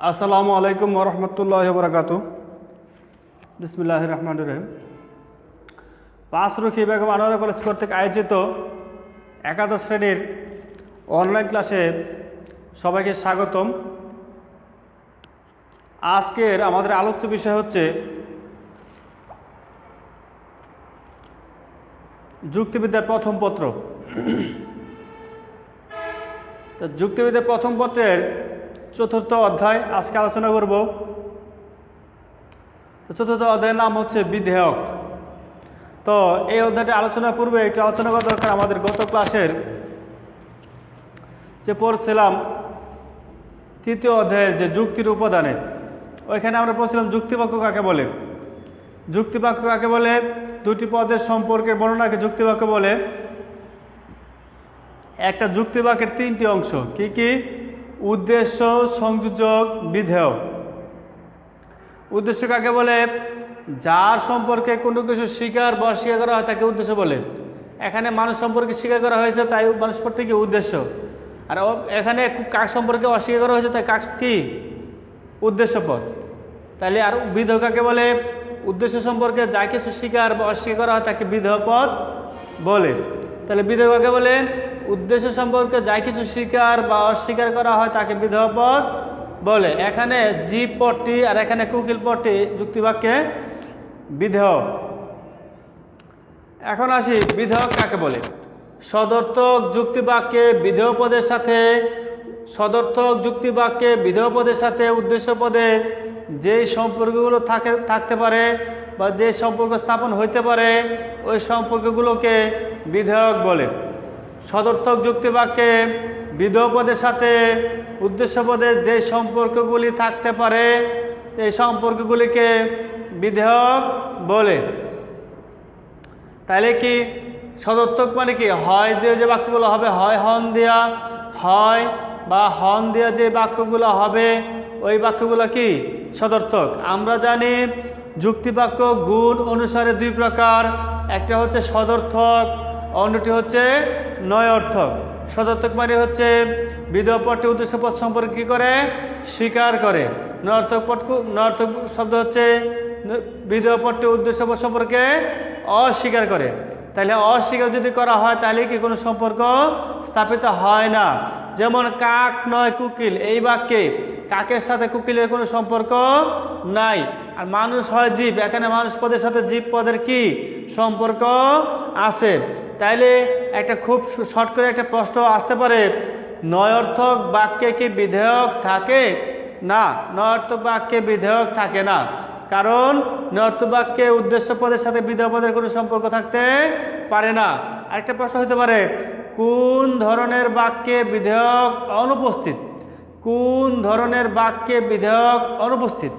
আসসালামু আলাইকুম ওয়া রাহমাতুল্লাহি ওয়া বারাকাতুহু। বিসমিল্লাহির রহমানির রহিম। পাঁচরুখি বেগম আনোয়ারা কলেজ কর্তৃক আয়োজিত একাদশ শ্রেণীর অনলাইন ক্লাসে সবাইকে স্বাগতম। আজকের আমাদের আলোচ্য বিষয় হচ্ছে যুক্তিবিদ্যার প্রথম পত্র। তো যুক্তিবিদ্যার প্রথম পত্রের চতুর্থ অধ্যায় আজকে আলোচনা করব। তো চতুর্থ অধ্যায়ের নাম হচ্ছে বিধেয়ক। তো এই অধ্যায়টি আলোচনার পূর্বে একটি আলোচনা করা দরকার। আমাদের গত ক্লাসের যে পড়ছিলাম তৃতীয় অধ্যায়ের যে যুক্তির উপাদানে, ওইখানে আমরা পড়ছিলাম যুক্তিবাক্য কাকে বলে। যুক্তিবাক্য কাকে বলে? দুটি পদের সম্পর্কের বর্ণনাকে যুক্তিবাক্য বলে। একটা যুক্তিবাক্যের তিনটি অংশ কি কি? উদ্দেশ্য, সংযোজক, বিধেয়। উদ্দেশ্য কাকে বলে? যার সম্পর্কে কোনো কিছু স্বীকার বা অস্বীকার করা হয় তাকে উদ্দেশ্য বলে। এখানে মানুষ সম্পর্কে স্বীকার করা হয়েছে তাই মানুষ পদটি কি? উদ্দেশ্য। আর এখানে কাক সম্পর্কে অস্বীকার করা হয়েছে তাই কাক কি? উদ্দেশ্য পদ। তাহলে আর বিধেয় কাকে বলে? উদ্দেশ্য সম্পর্কে যা কিছু স্বীকার বা অস্বীকার করা হয় তাকে বিধেয় পদ বলে। তাহলে বিধেয় কাকে বলে? উদ্দেশ্য সম্পর্কে যা কিছু স্বীকার বা অস্বীকার করা হয় তাকে বিধেয় পদ বলে। এখানে জীব পদটি আর এখানে কুকিল পদটি যুক্তিবাক্যে বিধেয়। এখন আসি বিধেয়ক কাকে বলে। সদর্থক যুক্তিবাক্যে বিধেয় পদের সাথে উদ্দেশ্য পদের যে সম্পর্কগুলো থাকতে পারে বা যে সম্পর্ক স্থাপন হইতে পারে ওই সম্পর্কগুলোকে বিধেয়ক বলে। সদর্থক যুক্তিবাক্যে বিধেয় পদের সাথে উদ্দেশ্য পদের যে সম্পর্কগুলি থাকতে পারে এই সম্পর্কগুলিকে বিধেয়ক বলে। তাহলে কি সদর্থক মানে কি? হয় দিয়ে যে বাক্যগুলো হবে, হয় হন দেয়া, হয় বা হন দেয়া যে বাক্যগুলো হবে ওই বাক্যগুলো কি? সদর্থক। আমরা জানি যুক্তিবাক্য গুণ অনুসারে দুই প্রকার, একটা হচ্ছে সদর্থক, অন্যটি হচ্ছে নয়অর্থক। সদর্থক মানে হচ্ছে বিধেয় পদটি উদ্দেশ্য পদ সম্পর্কে কি করে? স্বীকার করে। নয়অর্থক শব্দ হচ্ছে বিধেয় পদটি উদ্দেশ্য পদ সম্পর্কে অস্বীকার করে। তাহলে অস্বীকার যদি করা হয় তাহলে কি কোনো সম্পর্ক স্থাপিত হয় না। যেমন কাক নয় কুকিল, এই বাক্যে কাকের সাথে কুকিলের কোনো সম্পর্ক নাই। আর মানুষ হয় জীব, এখানে মানুষ পদের সাথে জীব পদের কি সম্পর্ক আছে। তাইলে একটা খুব শর্ট করে একটা প্রশ্ন আসতে পারে, নয়অর্থক বাক্যে কি বিধেয়ক থাকে? না, নয়অর্থক বাক্যে বিধেয়ক থাকে না। কারণ নয়অর্থক বাক্যে উদ্দেশ্য পদের সাথে বিধেয় পদের কোনো সম্পর্ক থাকতে পারে না। আরেকটা প্রশ্ন হতে পারে, কোন ধরনের বাক্যে বিধেয়ক অনুপস্থিত? কোন ধরনের বাক্যে বিধেয়ক অনুপস্থিত?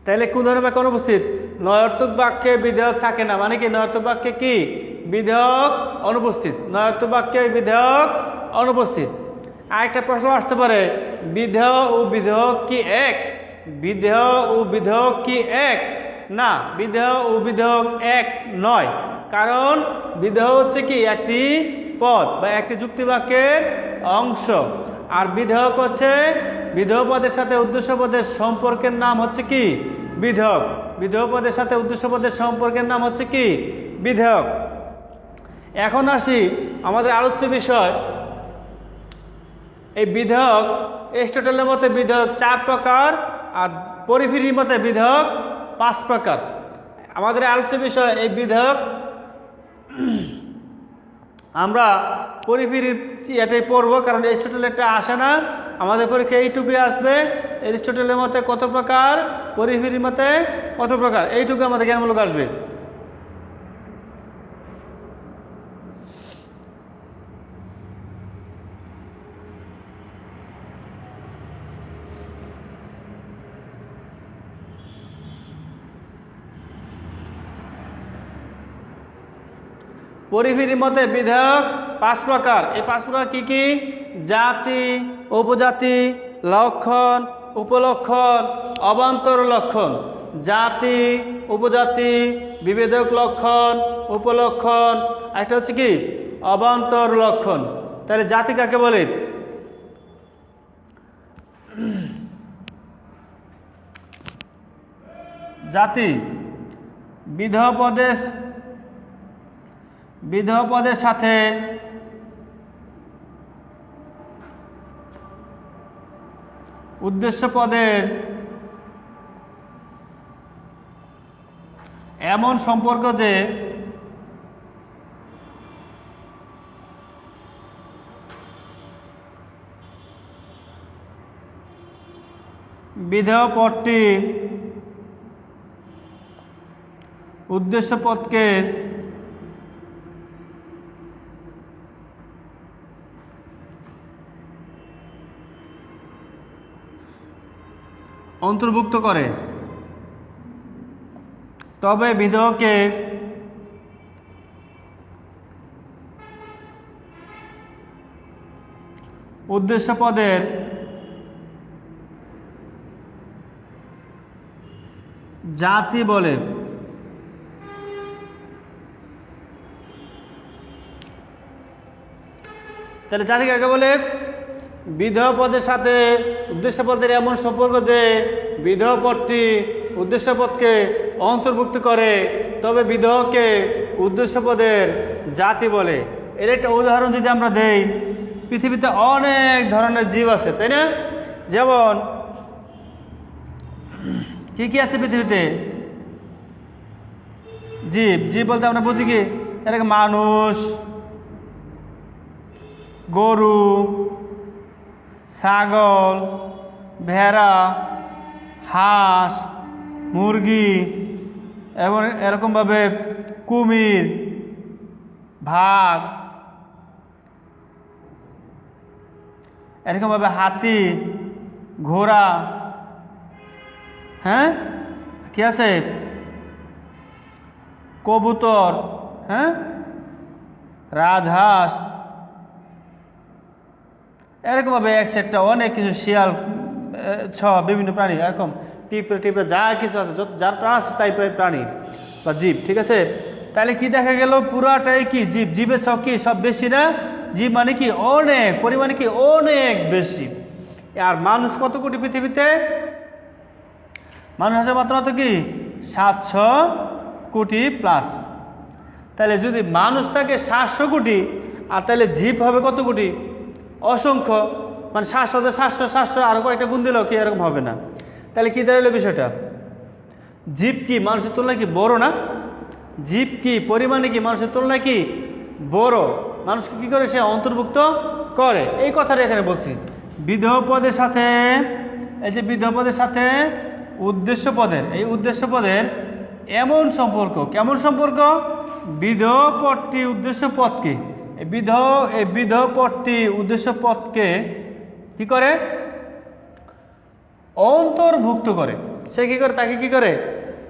তাহলে কোন ধরনের বাক্য অনুপস্থিত? নয়অর্থক বাক্যে বিধেয়ক থাকে না, মানে কি নয়অর্থক বাক্যে কি বিধেয়ক অনুপস্থিত। নয়অর্থক বাক্যে বিধেয়ক অনুপস্থিত। আরেকটা প্রশ্ন আসতে পারে, বিধেয় ও বিধেয়ক কি এক? বিধেয় ও বিধেয়ক কি এক? না, বিধেয় ও বিধেয়ক এক নয়। কারণ বিধেয় হচ্ছে কি একটি পদ বা একটি যুক্তিবাক্যের অংশ, আর বিধেয়ক হচ্ছে বিধেয় পদের সাথে উদ্দেশ্য পদের সম্পর্কের নাম হচ্ছে কি বিধেয়ক। বিধেয় পদের সাথে উদ্দেশ্য পদের সম্পর্কের নাম হচ্ছে কি বিধেয়ক। এখন আসি আমাদের আলোচ্য বিষয়। এই বিধেয়ক এরিস্টটলের মতে বিধেয়ক 4 প্রকার আর পরিফিরির মতে বিধেয়ক 5 প্রকার। আমাদের আলোচ্য বিষয় এই বিধেয়ক। আমরা পরিফিরির এটাই পড়ব, কারণ এরিস্টটলের এটা আসে না। আমাদের পরীক্ষা এইটুকুই আসবে, এরিস্টটলের মতে কত প্রকার, পরিফিরির মতে কত প্রকার, এইটুকু আমাদের জ্ঞানমূলক আসবে। পরিফিরির মতে বিধেয়ক 5 প্রকার। এই 5 প্রকার কি কি? জাতি, উপজাতি, লক্ষণ, উপলক্ষণ, অবান্তর লক্ষণ। জাতি, উপজাতি, বিভেদক লক্ষণ, উপলক্ষণ, একটা হচ্ছে কি অবান্তর লক্ষণ। তাহলে জাতি কাকে বলে? জাতি বিধেয় পদের সাথে উদ্দেশ্য পদের এমন সম্পর্ক যে বিধেয় পদটি উদ্দেশ্য পদকে অন্তর্ভুক্ত করে, তবে বিধেয়কে উদ্দেশ্য পদের জাতি বলে। তাহলে জাতি কাকে বলে? বিধেয় পদের সাথে উদ্দেশ্য পদের এমন সম্পর্ক যে বিধেয় পদটি উদ্দেশ্য পদকে অন্তর্ভুক্ত করে, তবে বিধেয়কে উদ্দেশ্য পদের জাতি বলে। এর একটা উদাহরণ যদি আমরা দেই, পৃথিবীতে অনেক ধরনের জীব আছে, তাই না? যেমন কি কি আছে পৃথিবীতে? জীব বলতে আমরা বুঝি কি? এটাকে মানুষ, গরু, ছাগল, ভেড়া, হাঁস, মুরগি, এবং এরকমভাবে কুমির, বাঘ, এরকমভাবে হাতি, ঘোড়া, হ্যাঁ কি আছে, কবুতর, হ্যাঁ, রাজহাঁস, এরকমভাবে এক্সেট্রা অনেক কিছু, শিয়াল সহ বিভিন্ন প্রাণী, এরকম টিপে যা কিছু আছে, যার প্রাণ আছে তাই প্রাণী বা জীব, ঠিক আছে? তাহলে কি দেখা গেল? পুরাটাই কি জীব। জীবের ছক কি সব বেশি না? জীব মানে কি অনেক, পরিমাণে কি অনেক বেশি। আর মানুষ কত কোটি পৃথিবীতে? মানুষ আছে মাত্র কি 700 কোটি প্লাস। তাহলে যদি মানুষ থাকে 700 কোটি, আর তাহলে জীব হবে কত কোটি? অসংখ্য। মানে 700 আরো কয়েকটা গুণ দিলেও কি এরকম হবে না। তাহলে কি দাঁড়ালো বিষয়টা? জীব কি মানুষের তুলনায় কি বড় না? জীব কি পরিমাণে কি মানুষের তুলনায় কি বড়? মানুষকে কি করে সে অন্তর্ভুক্ত করে, এই কথাটা এখানে বলছি। বিধেয় পদের সাথে, এই যে বিধেয় পদের সাথে উদ্দেশ্য পদের, এই উদ্দেশ্য পদের এমন সম্পর্ক, কেমন সম্পর্ক? বিধেয় পদটি উদ্দেশ্য পদকে, এই বিধেয় পদটি উদ্দেশ্য পদকে কি করে? অন্তর্ভুক্ত করে। সে কি করে? তাকে কি করে?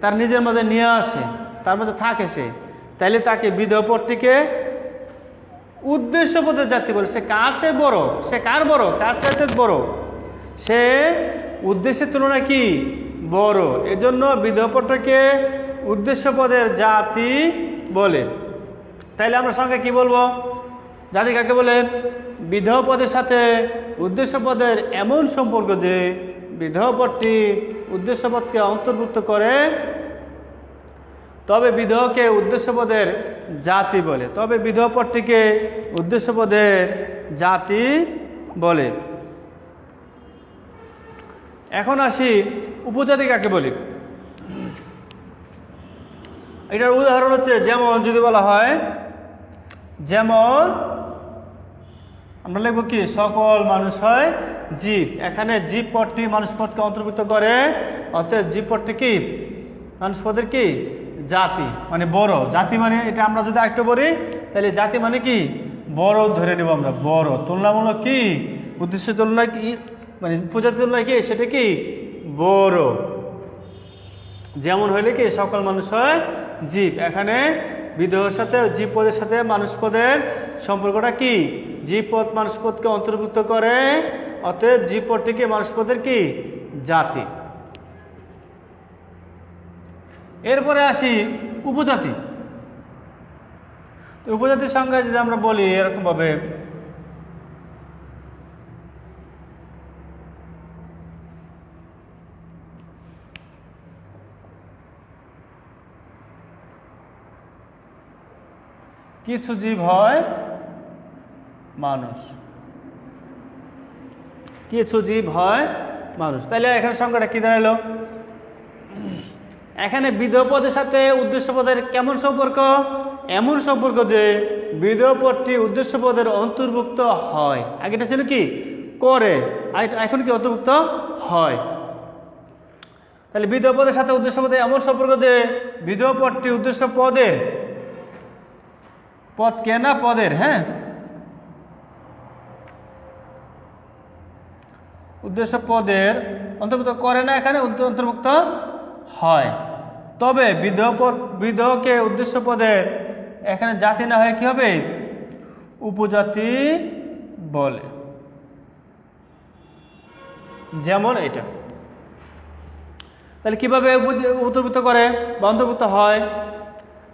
তার নিজের মাঝে নিয়ে আসে, তার মাঝে থাকে সে। তাইলে তাকে বিধেয় পদটিকে উদ্দেশ্য পদের জাতি বলে। সে কার চেয়ে বড়? সে কার বড়? কার চাইতে বড়? সে উদ্দেশ্যের তুলনায় কি বড়। এজন্য বিধেয় পদটাকে উদ্দেশ্য পদের জাতি বলে। তাইলে আমরা সঙ্গে কি বলবো? জাতি কাকে বলে? বিধেয় পদের সাথে উদ্দেশ্য পদের এমন সম্পর্ক যে বিধেয় পদটি উদ্দেশ্য পদকে অন্তর্ভুক্ত করে, তবে বিধেয়কে উদ্দেশ্য পদের জাতি বলে। তবে বিধেয় পদটিকে উদ্দেশ্য পদের জাতি বলে। এখন আসি উপজাতি কাকে বলি। এটার উদাহরণ হচ্ছে, যেমন যদি বলা হয়, যেমন আমরা লিখব কি? সকল মানুষ হয় জীব। এখানে জীব পদটি মানুষ পদকে অন্তর্ভুক্ত করে, অতএব জীব পদটি কি মানুষ পদের কি জাতি, মানে বড়। জাতি মানে এটা আমরা যদি একটু বলি, তাহলে জাতি মানে কি বড় ধরে নেব আমরা। বড় তুলনামূলক কি উদ্দেশ্য তুলনায় কি, মানে উপজাতি তুলনায় কি সেটা কি বড়। যেমন হইলে কি সকল মানুষ হয় জীব। এখানে বিধেয়ের সাথে জীব পদের সাথে মানুষ পদের সম্পর্কটা কি? জীব পদ মানুষ পদকে অন্তর্ভুক্ত করে, অতএব জীব পদটিকে মানুষ পদের কি জাতি। এরপরে আসি উপজাতি। উপজাতির সংজ্ঞা যদি আমরা বলি এরকম ভাবে, কিছু জীব হয় মানুষ, কিছু জীব হয় মানুষ। তাহলে এখানে সংখ্যাটা কি দাঁড়ালো? এখানে বিধেয় পদের সাথে উদ্দেশ্য পদের কেমন সম্পর্ক? এমন সম্পর্ক যে বিধেয় পদটি উদ্দেশ্য পদের অন্তর্ভুক্ত হয়। আগেটা ছিল কি করে, এখন কি অন্তর্ভুক্ত হয়। তাহলে বিধেয় পদের সাথে উদ্দেশ্য পদের এমন সম্পর্ক যে বিধেয় পদটি উদ্দেশ্য পদের, পদ কে না পদের, হ্যাঁ, উদ্দেশ্য পদের অন্তর্ভুক্ত করে না, এখানে অন্তর্ভুক্ত হয়। তবে বিধেয়কে উদ্দেশ্য পদের এখানে জাতি না হয় কি হবে? উপজাতি বলে। যেমন এটা। তাহলে কিভাবে অন্তর্ভুক্ত করে বা অন্তর্ভুক্ত হয়?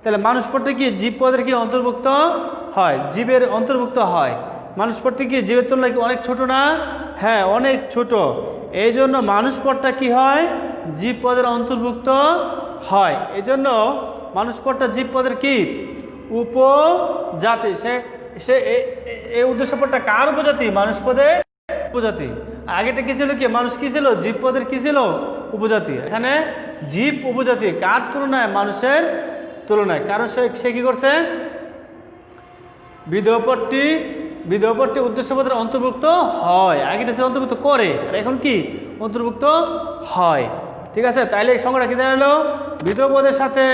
তাহলে মানুষ পদটি কি জীব পদের কি অন্তর্ভুক্ত হয়? জীবের অন্তর্ভুক্ত হয়। মানুষ পদটি কি জীবের তুলনায় অনেক ছোট না? হ্যাঁ, অনেক ছোট। এই জন্য মানুষ পদটা কি হয়? জীব পদের অন্তর্ভুক্ত হয়। এই জন্য মানুষ পদটা জীব পদের কি উপজাতি। সে এই উদ্দেশ্য পদটা কার উপজাতি? মানুষ পদের উপজাতি। আগেটা কি ছিল? কি মানুষ কি ছিল? জীব পদের কি ছিল? উপজাতি। এখানে জীব উপজাতি কার তুলনায়? মানুষের তুলনায়। কারণ সে কি করছে? বিধেয় পদটি উদ্দেশ্য পদের অন্তর্ভুক্ত হয়। আগেটা সে অন্তর্ভুক্ত করে, আর এখন কি অন্তর্ভুক্ত হয়। ঠিক আছে, তাইলে এই সংখ্যাটা কি দাঁড়ালো? বিধেয় পদের সাথে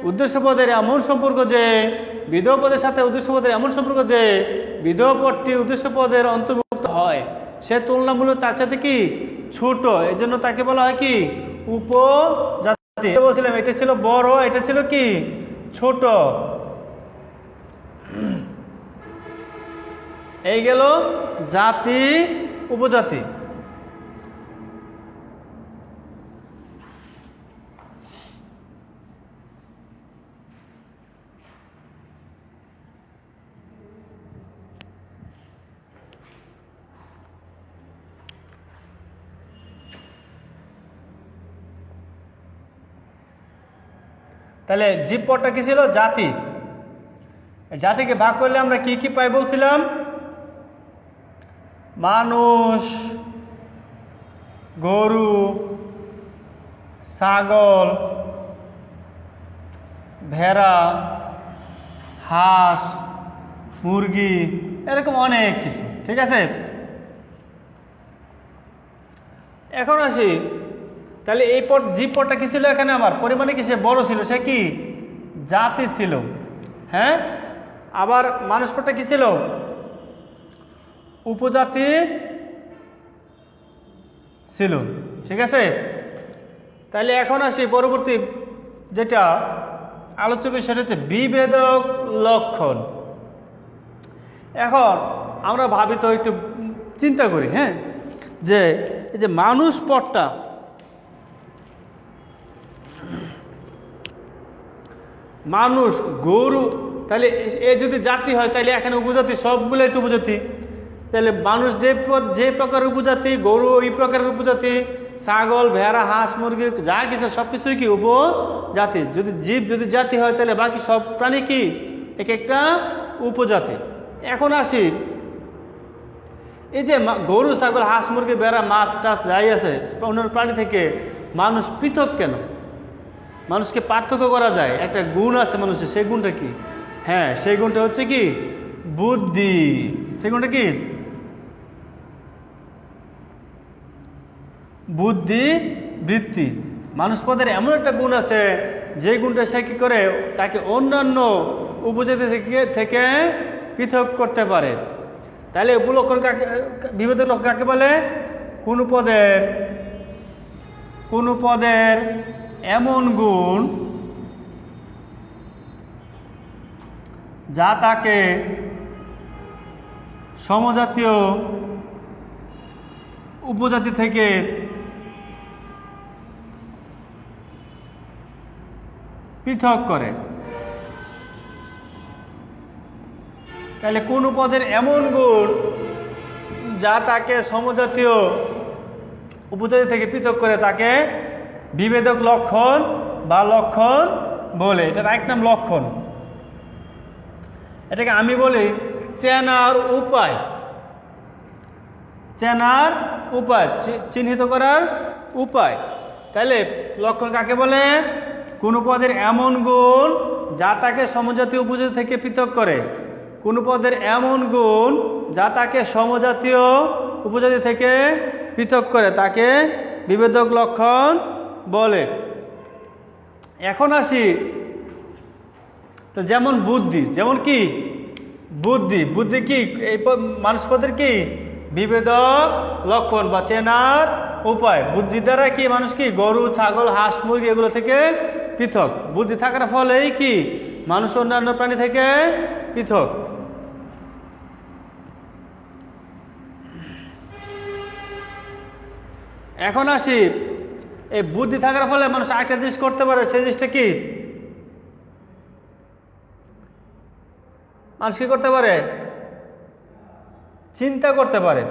উদ্দেশ্য পদের এমন সম্পর্ক যে বিধেয় পদের সাথে উদ্দেশ্য পদের এমন সম্পর্ক যে বিধেয় পদটি উদ্দেশ্য পদের অন্তর্ভুক্ত হয়। সে তুলনামূলক তার সাথে কি ছোট, এই জন্য তাকে বলা হয় কি উপজাতি। বলছিলাম এটা ছিল বড়, এটা ছিল কি ছোট। এই গেল জাতি উপজাতি। তাহলে জীব পদটা কি ছিল? জাতি। জাতিকে ভাগ করলে আমরা কি কি পাই বলছিলাম? মানুষ, গরু, ছাগল, ভেড়া, হাঁস, মুরগি, এরকম অনেক কিছু। ঠিক আছে, এখন আসি। তাহলে এই পদ জীব পদটা কি ছিল? এখানে আমার পরিমাণে কি সে বড় ছিল, সে কি জাতি ছিল। হ্যাঁ, আবার মানুষ পদটা কি ছিল? উপজাতি ছিল। ঠিক আছে, তাহলে এখন আসি পরবর্তী যেটা আলোচ্য বিষয় হচ্ছে বিভেদক লক্ষণ। এখন আমরা ভাবি তো, একটু চিন্তা করি, হ্যাঁ, যে এই যে মানুষ পদটা, মানুষ, গরু, তাহলে এ যদি জাতি হয় তাহলে এখানে উপজাতি সবগুলোই তো উপজাতি। তাহলে মানুষ যে প্রকার উপজাতি, গরু এই প্রকারের উপজাতি, ছাগল, ভেড়া, হাঁস, মুরগি যা কিছু সব কিছুই কি উপজাতি। যদি জাতি হয় তাহলে বাকি সব প্রাণী কি এক একটা উপজাতি। এখন আসি, এই যে গরু, ছাগল, হাঁস, মুরগি, ভেড়া, মাছ টাছ যাই আছে অন্যান্য প্রাণী থেকে মানুষ পৃথক কেন? মানুষকে পার্থক্য করা যায়, একটা গুণ আছে মানুষের, সেই গুণটা কি? হ্যাঁ, সেই গুণটা হচ্ছে কি বুদ্ধি। সেই গুণটা কি? বুদ্ধি বৃত্তি। মানুষ পদের এমন একটা গুণ আছে যে গুণটা সে কি করে তাকে অন্যান্য উপজাতি থেকে পৃথক করতে পারে। তাহলে উপলক্ষণ বিভেদক লক্ষণ কাকে বলে? কোন পদের এমন গুণ যা তাকে সমজাতীয় উপজাতি থেকে পৃথক করে। তাহলে কোন পদের এমন গুণ যা তাকে সমজাতীয় উপজাতি থেকে পৃথক করে তাকে বিভেদক লক্ষণ বা লক্ষণ বলে। এটার এক নাম লক্ষণ। এটাকে আমি বলি চেনার উপায়, চেনার উপায়, চিহ্নিত করার উপায়। তাহলে লক্ষণ কাকে বলে? কোনো পদের এমন গুণ যা তাকে সমজাতীয় উপজাতি থেকে পৃথক করে। কোনো পদের এমন গুণ যা তাকে সমজাতীয় উপজাতি থেকে পৃথক করে তাকে বিভেদক লক্ষণ বলে। এখন আসি, তো যেমন বুদ্ধি, যেমন কি বুদ্ধি, বুদ্ধি কি এই মানুষ পদের কি বিভেদক লক্ষণ বা চেনার উপায়। বুদ্ধি দ্বারা কি মানুষ কি গরু, ছাগল, হাঁস, মুরগি এগুলো থেকে পৃথক। বুদ্ধি থাকার ফলেই কি মানুষ অন্যান্য প্রাণী থেকে পৃথক। এখন আসি, এই বুদ্ধি থাকার ফলে মানুষ একটা জিনিস করতে পারে, সেই জিনিসটা কি? মানুষ কি করতে পারে? চিন্তা করতে পারে,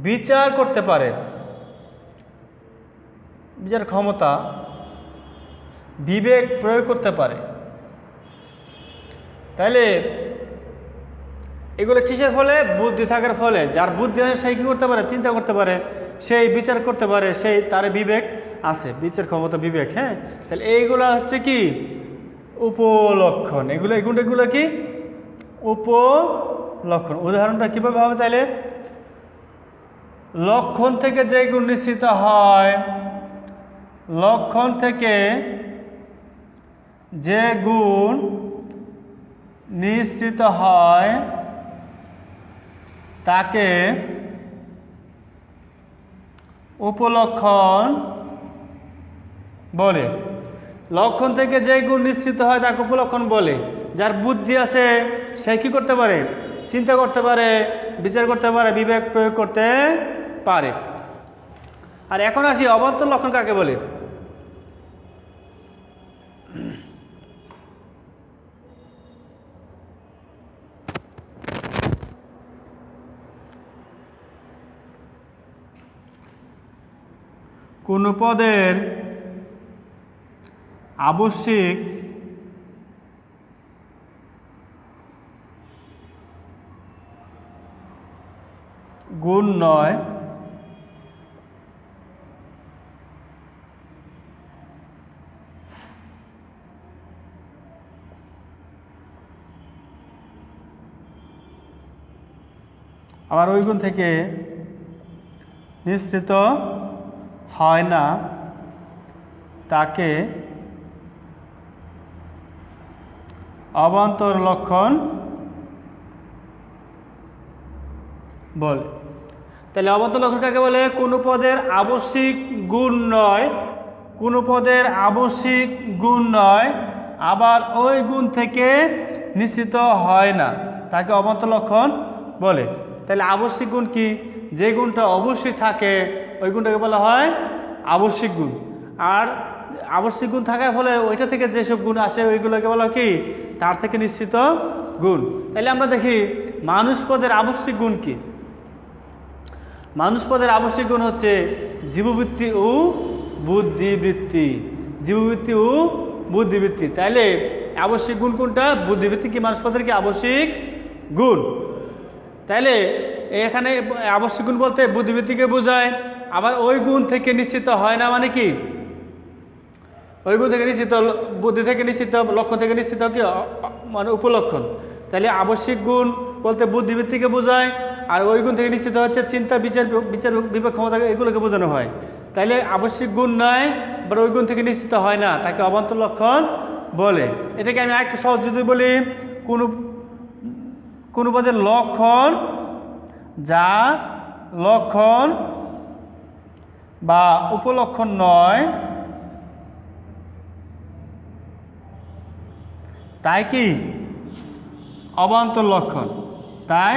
বিচার করতে পারে, বিচার ক্ষমতা, বিবেক প্রয়োগ করতে পারে। তাইলে এগুলো কিসের ফলে? বুদ্ধি থাকার ফলে। যার বুদ্ধি আছে সেই কি করতে পারে? চিন্তা করতে পারে, সেই বিচার করতে পারে, সেই তার বিবেক আছে, বিচার ক্ষমতা, বিবেক। হ্যাঁ, তাহলে এইগুলা হচ্ছে কি উপলক্ষণ। এগুলো এগুলো কি উপলক্ষণ। উদাহরণটা কিভাবে হবে? তাইলে লক্ষণ থেকে যে গুণ নিশ্চিত হয়, লক্ষণ থেকে যে গুণ নিশ্চিত হয় তাকে উপলক্ষণ বলে। লক্ষণ থেকে যে গুণ নিশ্চিত হয় তাকে উপলক্ষণ বলে। যার বুদ্ধি আছে সে কি করতে পারে? চিন্তা করতে পারে, বিচার করতে পারে, বিবেক প্রয়োগ করতে পারে। আর এখন আসি অবান্তর লক্ষণ কাকে বলে? কোন পদের আবশ্যিক গুণ নয়, আবার ওই গুণ থেকে নিঃসৃত হয় না, তাকে অবান্তর লক্ষণ বলে। তাহলে অবান্তর লক্ষণ কাকে বলে? কোনো পদের আবশ্যিক গুণ নয়, কোনো পদের আবশ্যিক গুণ নয়, আবার ওই গুণ থেকে নিশ্চিত হয় না, তাকে অবান্তর লক্ষণ বলে। তাহলে আবশ্যিক গুণ কি? যে গুণটা অবশ্যই থাকে ওই গুণটাকে বলা হয় আবশ্যিক গুণ। আর আবশ্যিক গুণ থাকার ফলে ওইটা থেকে যেসব গুণ আসে ওইগুলোকে বলা কি? তার থেকে নিশ্চিত গুণ। তাহলে আমরা দেখি মানুষ পদের আবশ্যিক গুণ কি? মানুষ পদের আবশ্যিক গুণ হচ্ছে জীববৃত্তি ও বুদ্ধিবৃত্তি। জীববৃত্তি ও বুদ্ধিবৃত্তি। তাইলে আবশ্যিক গুণ কোনটা? বুদ্ধিবৃত্তি কি মানুষ পদের কি আবশ্যিক গুণ? তাইলে এখানে আবশ্যিক গুণ বলতে বুদ্ধিবৃত্তিকে বোঝায়। আবার ওই গুণ থেকে নিশ্চিত হয় না মানে কি? ওই গুণ থেকে নিশ্চিত, বুদ্ধি থেকে নিশ্চিত, লক্ষ্য থেকে নিশ্চিত কি মানে উপলক্ষণ। তাহলে আবশ্যিক গুণ বলতে বুদ্ধিবৃত্তিকে বোঝায়, আর ওই গুণ থেকে নিশ্চিত হচ্ছে চিন্তা, বিচার বিবেক ক্ষমতা, এগুলোকে বোঝানো হয়। তাইলে আবশ্যিক গুণ নয়, বা ওই গুণ থেকে নিশ্চিত হয় না, তাকে অবান্তর লক্ষণ বলে। এটাকে আমি একটু সহজ যদি বলি, কোন পদের লক্ষণ যা লক্ষণ বা উপলক্ষণ নয় তাই কি অবান্তর লক্ষণ। তাই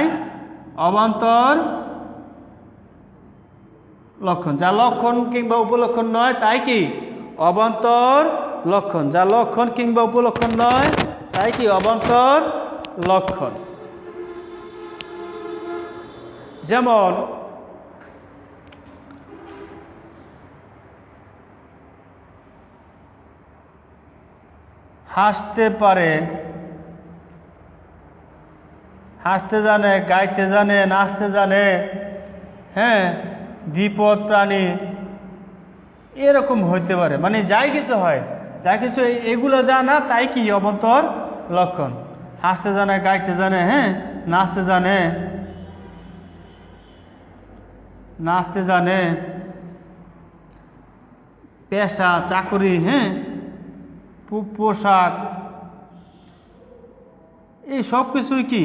অবান্তর লক্ষণ। যা লক্ষণ কিংবা উপলক্ষণ নয় তাই কি অবান্তর লক্ষণ। যা লক্ষণ কিংবা উপলক্ষণ নয় তাই কি অবান্তর লক্ষণ। যেমন হাসতে পারে, হাসতে জানে, গাইতে জানে, নাচতে জানে, হ্যাঁ, দ্বিপদ প্রাণী, এরকম হইতে পারে। মানে যাই কিছু হয়, যাই কিছু এগুলো জানা তাই কি অবান্তর লক্ষণ। হাসতে জানে, গাইতে জানে, হ্যাঁ, নাচতে জানে, পেশা, চাকরি, হ্যাঁ, পোশাক, এই সব কিছুই কি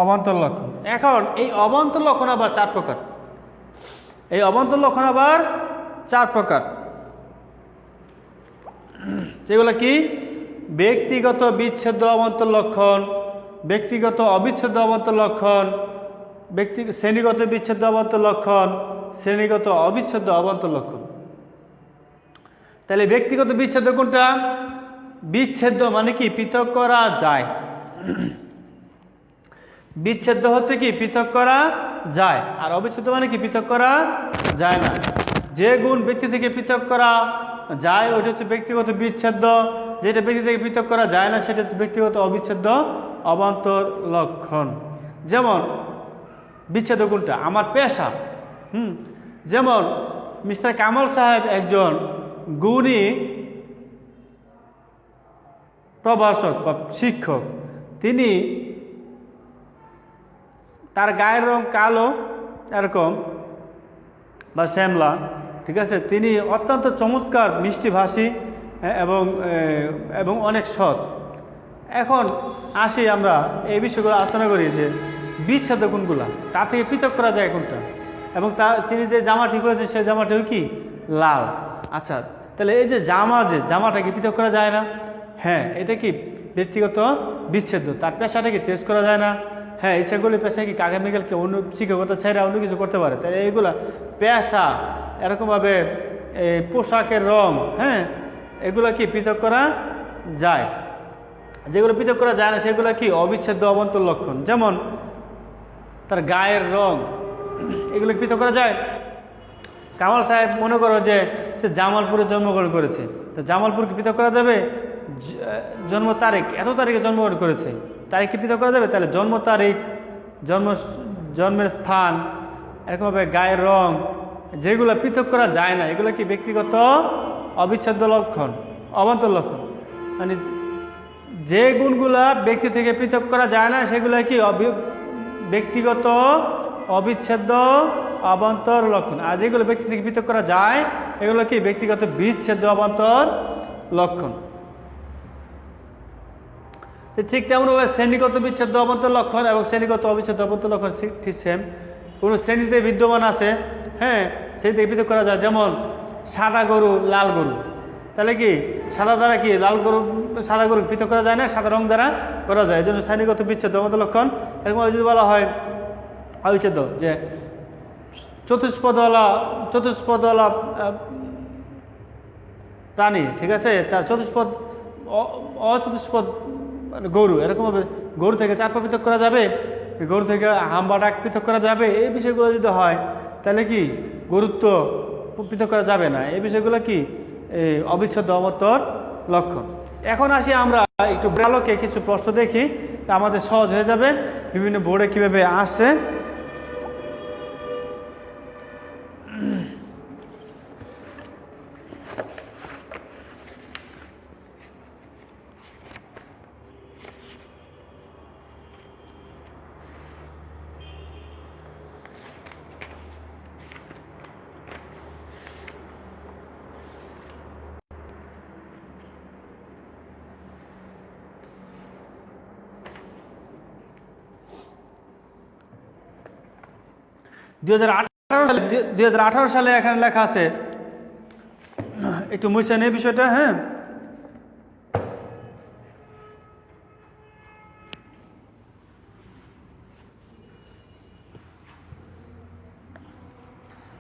অবান্তর লক্ষণ। এখন এই অবান্তর লক্ষণ আবার 4 প্রকার। এই অবান্তর লক্ষণ আবার 4 প্রকার, যেগুলো কি ব্যক্তিগত বিচ্ছেদ্য অবান্তর লক্ষণ, ব্যক্তিগত অবিচ্ছেদ্য অবান্তর লক্ষণ, শ্রেণীগত বিচ্ছেদ্য অবান্তর লক্ষণ, শ্রেণীগত অবিচ্ছেদ্য অবান্তর লক্ষণ। তাহলে ব্যক্তিগত বিচ্ছেদ্য কোনটা? বিচ্ছেদ্য মানে কি পৃথক করা যায়। বিচ্ছেদ্য হচ্ছে কি পৃথক করা যায়, আর অবিচ্ছেদ্য মানে কি পৃথক করা যায় না। যে গুণ ব্যক্তি থেকে পৃথক করা যায় ওইটা হচ্ছে ব্যক্তিগত বিচ্ছেদ্য, যেটা ব্যক্তি থেকে পৃথক করা যায় না সেটা হচ্ছে ব্যক্তিগত অবিচ্ছেদ্য অবান্তর লক্ষণ। যেমন বিচ্ছেদ্য কোনটা? আমার পেশা। যেমন মিস্টার কামাল সাহেব একজন গুণী প্রভাষক বা শিক্ষক। তিনি, তার গায়ের রং কালো এরকম বা শ্যামলা, ঠিক আছে, তিনি অত্যন্ত চমৎকার মিষ্টিভাষী এবং অনেক সৎ। এখন আসি আমরা এই বিষয়গুলো আলোচনা করি যে বিচ্ছেদ্য কোনগুলা, তার থেকে পৃথক করা যায় কোনটা, এবং তিনি যে জামাটি করেছেন সেই জামাটিও কি লাল। আচ্ছা, তাহলে এই যে জামাটাকে পৃথক করা যায় না, হ্যাঁ, এটা কি ব্যক্তিগত বিচ্ছেদ্য। তার পেশাটাকে চেঞ্জ করা যায় না, হ্যাঁ, ইচ্ছাগুলি পেশা কি আগামীকালকে অন্য শিক্ষকতা ছেড়ে অন্য কিছু করতে পারে। তাহলে এইগুলা পেশা, এরকমভাবে এই পোশাকের রং, হ্যাঁ, এগুলো কি পৃথক করা যায়। যেগুলো পৃথক করা যায় না সেগুলো কি অবিচ্ছেদ্য অবান্তর লক্ষণ। যেমন তার গায়ের রং, এগুলো পৃথক করা যায়। কামাল সাহেব মনে করো যে সে জামালপুরে জন্মগ্রহণ করেছে, তো জামালপুরকে পৃথক করা যাবে? জন্ম তারিখ, এত তারিখে জন্মগ্রহণ করেছে, তারিখ কি পৃথক করা যাবে? তাহলে জন্ম তারিখ, জন্মের স্থান, এরকমভাবে গায়ের রং, যেগুলো পৃথক করা যায় না এগুলো কি ব্যক্তিগত অবিচ্ছেদ্য লক্ষণ, অবান্তর লক্ষণ। মানে যে গুণগুলা ব্যক্তি থেকে পৃথক করা যায় না সেগুলো কি ব্যক্তিগত অবিচ্ছেদ্য অবান্তর লক্ষণ। আর যেগুলো ব্যক্তি থেকে পৃথক করা যায় এগুলো কি ব্যক্তিগত বিচ্ছেদ্য অবান্তর লক্ষণ। ঠিক তেমনভাবে শ্রেণীগত বিচ্ছেদ্য অবান্তর লক্ষণ এবং শ্রেণীগত অবিচ্ছেদ্য অবান্তর লক্ষণ ঠিক সেম। কোনো শ্রেণীতে বিদ্যমান আছে, হ্যাঁ, সেই থেকে পৃথক করা যায়। যেমন সাদা গরু, লাল গরু, তাহলে কি সাদা দ্বারা কি সাদা গরু পৃথক করা যায় না, সাদা রং দ্বারা করা যায়। এই জন্য শ্রেণীগত বিচ্ছেদ্য অবান্তর লক্ষণ। এরকম যদি বলা হয় অবিচ্ছেদ্য, যে চতুষ্পদওয়ালা প্রাণী, ঠিক আছে, অচতুষ্পদ গরু, এরকমভাবে গরু থেকে 4 পা পৃথক করা যাবে, গরু থেকে হাম্বা ডাক পৃথক করা যাবে। এই বিষয়গুলো যদি হয় তাহলে কি গুরুত্ব পৃথক করা যাবে না। এই বিষয়গুলো কি অবিচ্ছেদ্য অবান্তর লক্ষণ। এখন আসি আমরা একটু আলোকে কিছু প্রশ্ন দেখি, আমাদের সহজ হয়ে যাবে বিভিন্ন বোর্ডে কিভাবে আসছে। দুই হাজার আঠারো সালে এখানে লেখা আছে, একটু মুছে নেই বিষয়টা, হ্যাঁ।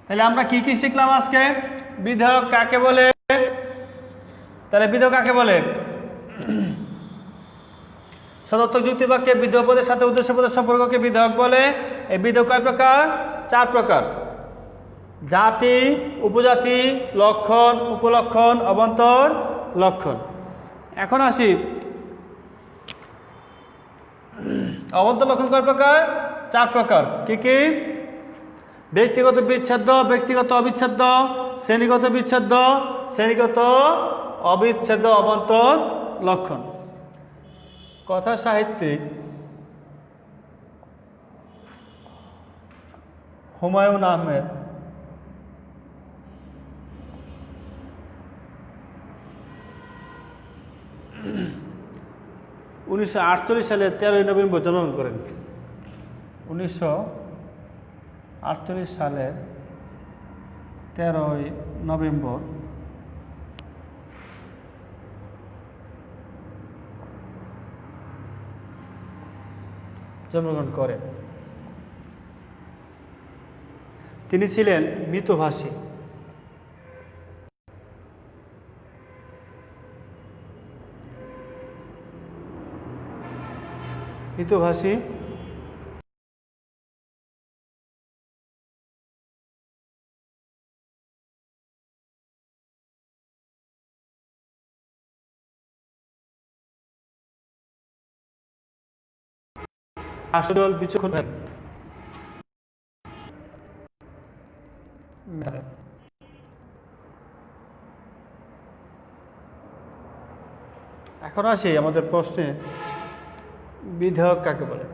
তাহলে আমরা কি কি শিখলাম আজকে? বিধায়ক কাকে বলে? তাহলে বিধায়ক কাকে বলে? সদর্থক যুক্তি বাক্যে বিধেয় পদের সাথে উদ্দেশ্য পদের সম্পর্ককে বিধায়ক বলে। এই বিধেয় কয় প্রকার? 4 প্রকার: জাতি, উপজাতি, লক্ষণ, উপলক্ষণ, অবান্তর লক্ষণ। এখন আসি অবান্তর লক্ষণ কয় প্রকার? 4 প্রকার। কি কি? ব্যক্তিগত বিচ্ছেদ্য, ব্যক্তিগত অবিচ্ছেদ্য, শ্রেণীগত বিচ্ছেদ্য, শ্রেণীগত অবিচ্ছেদ্য অবান্তর লক্ষণ। কথা সাহিত্যিক হুমায়ুন আহমেদ 1948 সালে 13 নভেম্বর জন্মগ্রহণ করেন। 1948 সালের 13 নভেম্বর জন্মগ্রহণ করেন। তিনি ছিলেন মৃতভাষী। মৃতভাষী আসল বিচক্ষণ। এখন আসি আমাদের প্রশ্নে, বিধায়ক কাকে বলে?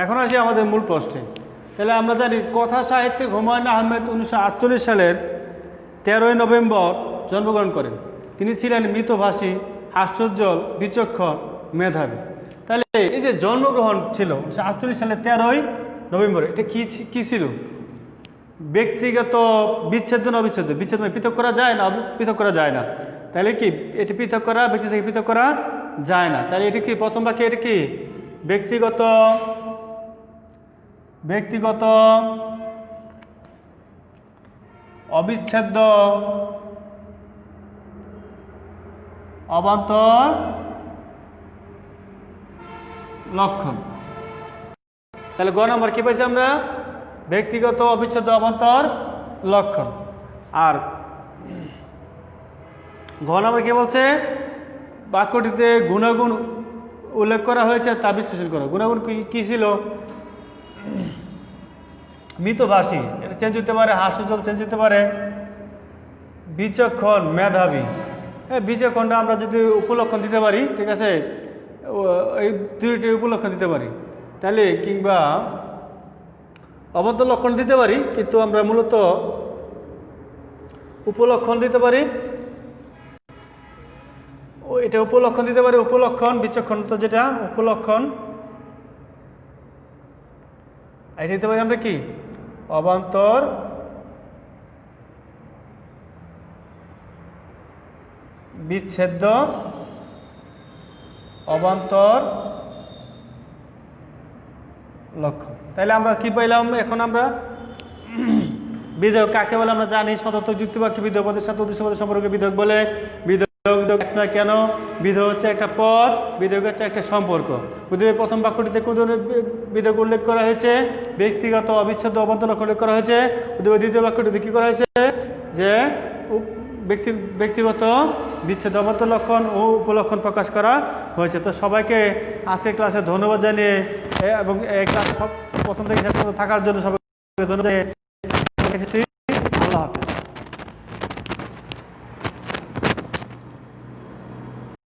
এখন আসি আমাদের মূল প্রশ্নে। তাহলে আমরা জানি কথা সাহিত্যিক হুমায়ুন আহমেদ 1948 সালের 13 নভেম্বর জন্মগ্রহণ করেন। তিনি ছিলেন মৃতভাষী, হাস্যোজ্জ্বল, বিচক্ষণ, মেধাবী। তাহলে এই যে জন্মগ্রহণ ছিল 1948 সালের 13 নভেম্বর, এটা কি ছিল? ব্যক্তিগত বিচ্ছেদ না অবিচ্ছেদ্য? বিচ্ছেদ মানে পৃথক করা যায় না? পৃথক করা যায় না। তাহলে কি এটি পৃথক করা, ব্যক্তি থেকে পৃথক করা যায় না। তাহলে এটি কি প্রথম বাক্যে? এটি কি ব্যক্তিগত অবিচ্ছেদ্য অবান্তর লক্ষণ। তাহলে গ নম্বর কি পাইছি আমরা? ব্যক্তিগত অবিচ্ছেদ্য অবান্তর লক্ষণ। আর ঘ নম্বর কি বলছে? বাক্যটিতে গুণাগুণ উল্লেখ করা হয়েছে, তা বিশ্লেষণ করো। গুণাগুণ কি ছিল? মৃতভাষী, এটা চেঞ্জ হতে পারে, হাস্যোজ্জ্বল চেঞ্জ হতে পারে, বিচক্ষণ, মেধাবী। হ্যাঁ, বিচক্ষণটা আমরা যদি উপলক্ষণ দিতে পারি, ঠিক আছে, এই দুইটি উপলক্ষণ দিতে পারি, তাহলে কিংবা অবান্তর লক্ষণ দিতে পারি, কিন্তু আমরা মূলত উপলক্ষণ দিতে পারি। এটা উপলক্ষণ দিতে পারি, উপলক্ষণ বিচক্ষণ, তো যেটা উপলক্ষণ এটা দিতে পারি আমরা কি? অবান্তর বিচ্ছেদ্য অবান্তর লক্ষণ। তাইলে আমরা কি পাইলাম? এখন আমরা বিধেয়ক কাকে বলে আমরা জানি। সদর্থক যুক্তিবাক্য বিধেয় পদের সাথে উদ্দেশ্য পদের সম্পর্কে বিধেয়ক বলে। বিধেয়ক না কেন? বিধেয় হচ্ছে একটা পদ, বিধেয়ক হচ্ছে একটা সম্পর্ক। উদ্দীপকের প্রথম বাক্যটিতে কোন ধরনের বিধেয়ক উল্লেখ করা হয়েছে? ব্যক্তিগত অবিচ্ছেদ্য অবান্তর লক্ষণ উল্লেখ করা হয়েছে। উদ্দীপকের দ্বিতীয় বাক্যটিতে কি করা হয়েছে? যে ব্যক্তিগত বিচ্ছেদ অবান্তর লক্ষণ ও উপলক্ষণ প্রকাশ করা হয়েছে। তো সবাইকে আজকে ক্লাসে ধন্যবাদ জানিয়ে এবং এই ক্লাস সব প্রথম থেকে শেষ পর্যন্ত থাকার জন্য সবাইকে ধন্যবাদ। আল্লাহ হাফেজ।